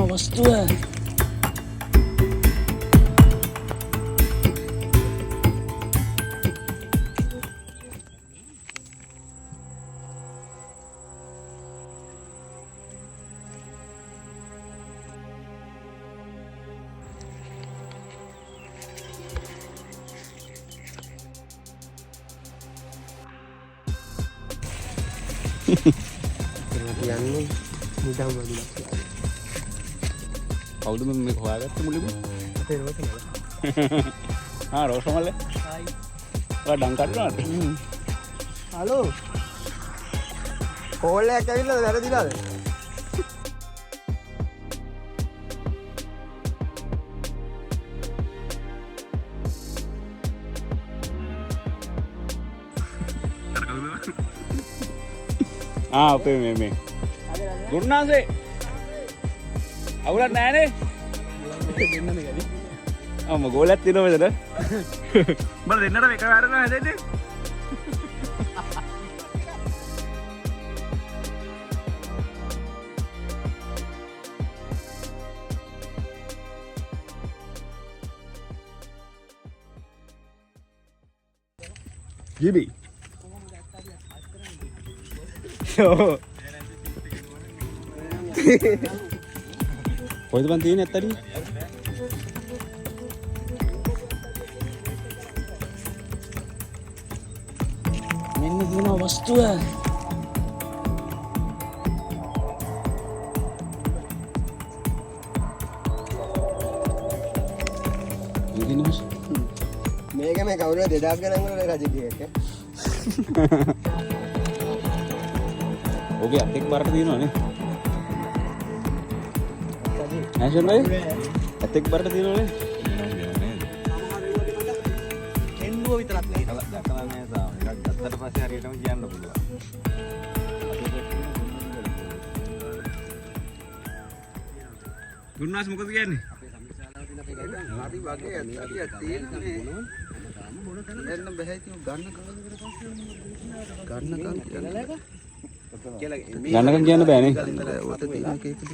වස්තුව කියන්නේ මුදම් වගේ. කවුද මේ හොයාගත්තේ මුලින්ම? අපේ රෝසමල. රෝසමල. හායි. ඔයා ඩං කඩනවද? හලෝ. කෝල් එකක් ඇවිල්ලාද වැරදිලාද? අපේ මේ ගුණාසේ අවුලක් නෑනේ දෙන්නම ගනි. ගෝලයක් තියෙනවා මෙතන. බල දෙන්නට එක වැරදි හැදෙන්නේ. ජීබි කොයිද බන් තියෙන්නේ ඇත්තටම? මෙන්න තියෙන වස්තුව මේක මේ කවුරුද 2000 ගණන් වල රජකීය එක. ඔගේ අතෙක් බරට තියෙනවනේ. නැෂන් වෙයි අතෙක් බරට තියෙනවනේ. එන්නුව විතරක් නේ. දැකලා නෑ තාම. එකක් ගත්තට පස්සේ හරියටම කියන්න පුළුවන්. ගුණාස් මොකද කියන්නේ? හරි වගේ ඇත්තටියක් තියෙනනේ. එන්න බෑ ඉතින් ගන්න ගන්නකම් කියන්න බෑනේ.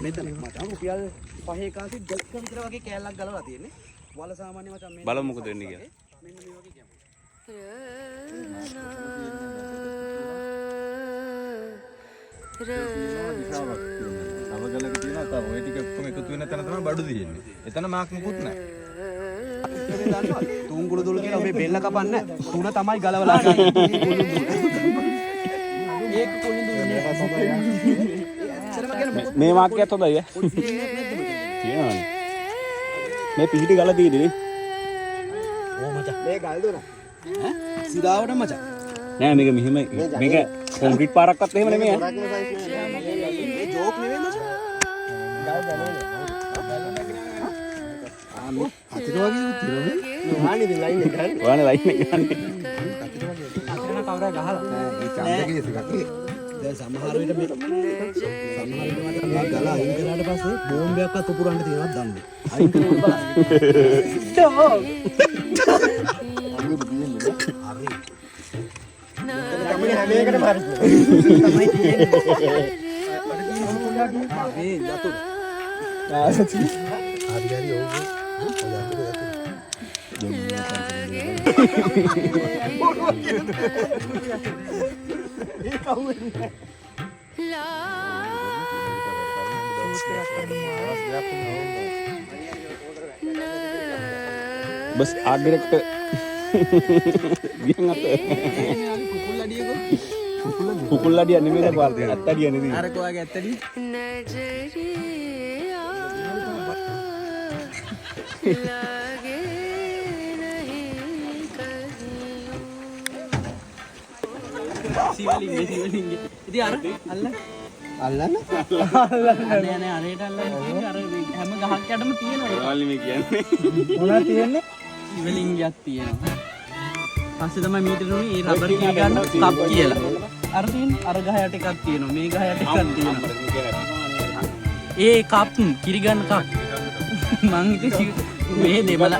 මෙතන මචං රුපියල් 5 කාසි දෙක විතර වගේ කෑල්ලක් ගලවලා තියෙන්නේ. වල සාමාන්‍ය මචං මේ බලමු මොකද වෙන්නේ කියලා. මෙන්න මේ වගේ කියමු. අවගලක තියෙනවා තව ඔය ටික ඔක්කොම එකතු වෙන තැන තමයි බඩු තියෙන්නේ. එතන මාක් මුකුත් නැහැ. මේ දන්නවද? තුන්ගුළු දුළු කියලා මේ බෙල්ල කපන්නේ තුන තමයි ගලවලා ඒක කොලින් දුන්නේ. මේ වාක්‍යයත් හොඳයි ඈ. තියෙනවනේ. මේ පිහිටි ගල තියෙන්නේ. ඕ මචං මේ ගල් දුන. සිරාවට මචං. නෑ මේක මෙහෙම මේක කොන්ක්‍රීට් පාරක්වත් එහෙම නෙමෙයි ඈ. මේ ජෝක් නෙවෙයි මචං. ගල් ගලවලා. අතට වගේ උතිරනේ. නොහානේ මේ ලයින් එක ගන්න. ඔයානේ ලයින් එක ගන්න. අතට කවුරු ගහලා. ඒ චන්දකේ එකක්. දැන් සමහර විට මේ ගල අයින් කරාට පස්සේ බෝම්බයක්වත් උපුරන්න තියෙනවද දන්නේ. අයින් කරලා බලන්න. හරි. කමිනේ හැම එකටම හරි. තමයි තියෙන්නේ. මේ යතුරු. හරි හරි ඕක. बस art director yang apa pukul dia nih mereka keluar dia tadi ya nih අර කොහාගේ ඇත්තටි සිවලින්ගේ ඉතින් අර අල්ලන්න නෑ නෑ අරේට අල්ලන්න අර හැම ගහක් යටම තියෙනවා Soalnya මේ කියන්නේ මොනවද තියෙන්නේ සිවලින්ගයක් තියෙනවා පස්සේ තමයි මීටර උනේ ඒ රබර් කී ගන්න කප් කියලා අර තියෙන්නේ අර ගහ යට එකක් තියෙනවා මේ ගහ යට එකක් තියෙනවා ඒ කප් කිරි ගන්න කප් මං ඉතින් මේ දෙමළ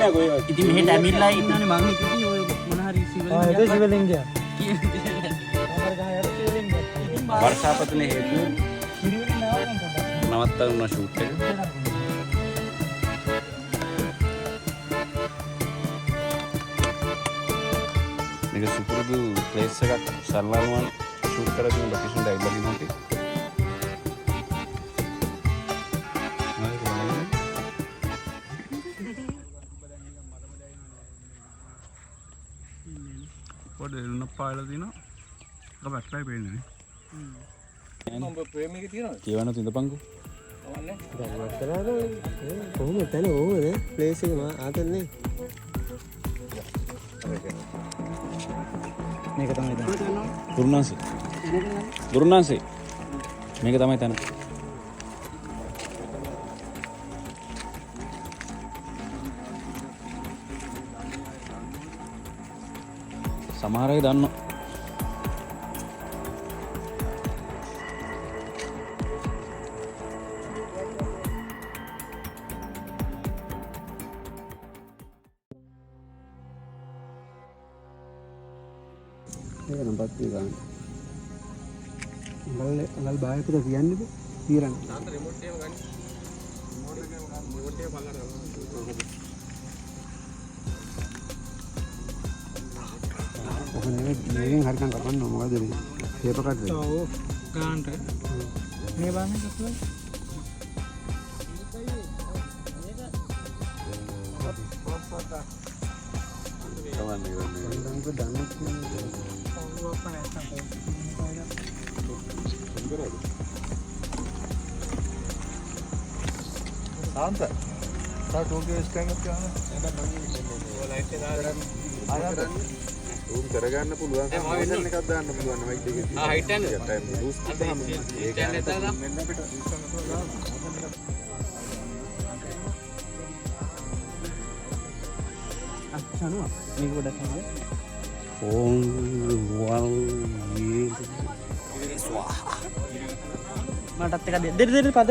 ඉතින් මෙහෙට ඇමිල්ලා ඉන්නනේ මං ඉතින් ඔය මොන හරි සිවලින්ගයක් වර්ෂාපතනේ හේතුව නවත්තන්න ෂූට් එක මේක සුපුරුදු ප්ලේස් එකක් සරලවම ෂූට් කරලා තියෙන ලොකේෂන් එක ඉබලින් නැති. පොඩ එල්න පායලා තිනවා. ඒක බැක්ලයි පේන්නේ. උඹ ප්‍රේමයක තියනවද? කියවන තින්දපන්කෝ. කොහොම තැන ඕනේ ප්ලේස් එක මා ආතන්නේ මේක තමයි දුරුනාසේ දුරුනාසේ මේක තමයි තැන. සමහර අය දන්නවා. ඒක නම් පත් ගන්න. අඟල් බායකට කියන්නේද? తీරන්න. තාත්තා රිමෝට් එකම ගන්න. රිමෝට් එක බලන්න. ඔක නෙවෙයි මේකෙන් හරියටම කපන්න ඕන මොකද මේ පේපර් කට් එක. ඔව් ගානට මේ බලන්න කොහොමද? සාන්ත තා ටෝකියෝ ස්කෑන් එකක් ගන්න. එහෙනම් මම ලයිට් එක දාලා ආරම්භ රූම් කරගන්න පුළුවන්. මොනිටර් එකක් දාන්න පුළුවන් වයිට් එකේ. හයිට් එක බූස්ට් කරාම ඒක ඇත්තටම මෙන්න අපිට අච්චනවා මේක ගොඩක් තමයි. මටත් එක දෙන්න පද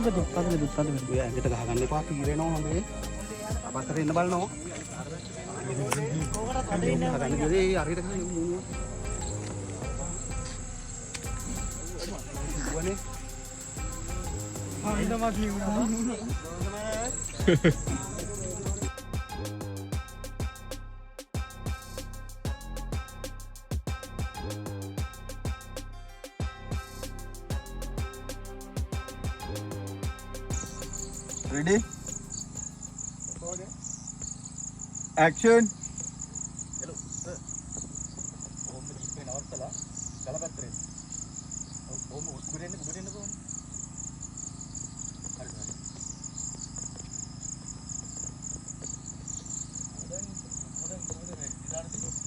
ඔය ඇඟට ගහගන්න එපා පීරෙනවා හොඳේ. අපතර ඉන්න බලනවා. ගහගන්න ගියේ හරියට ගහන්න ඕනේ. වනේ ආ ඉඳමා Ready? Action. Hello, sir. Home jeep එක නවත්තලා ගලපත්තරේ. home උඩින් කොහොමද? හරි හරි. මොකද ඉදාන තියෙන්නේ?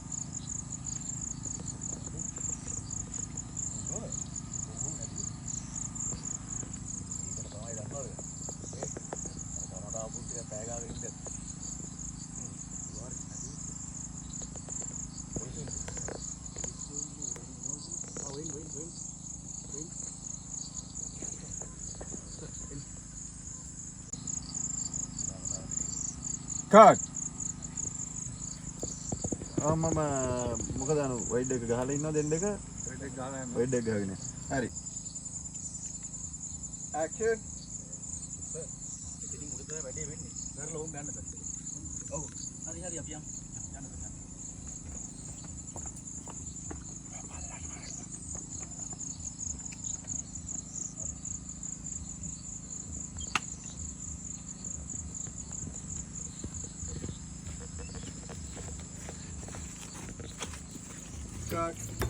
Cut. මම මොකද වයිඩ් එක ගහලා ඉන්නවද එන්න එක? වයිඩ් එක ගහලා යනවා. වයිඩ් එක ගහගෙන. හරි. Action. සර්. ඉතින් උඩ තමයි වැඩේ වෙන්නේ. කරලා ඕම් යන්න සර්. ඔව්. හරි හරි අපි යමු. යන්න සර්. Cut.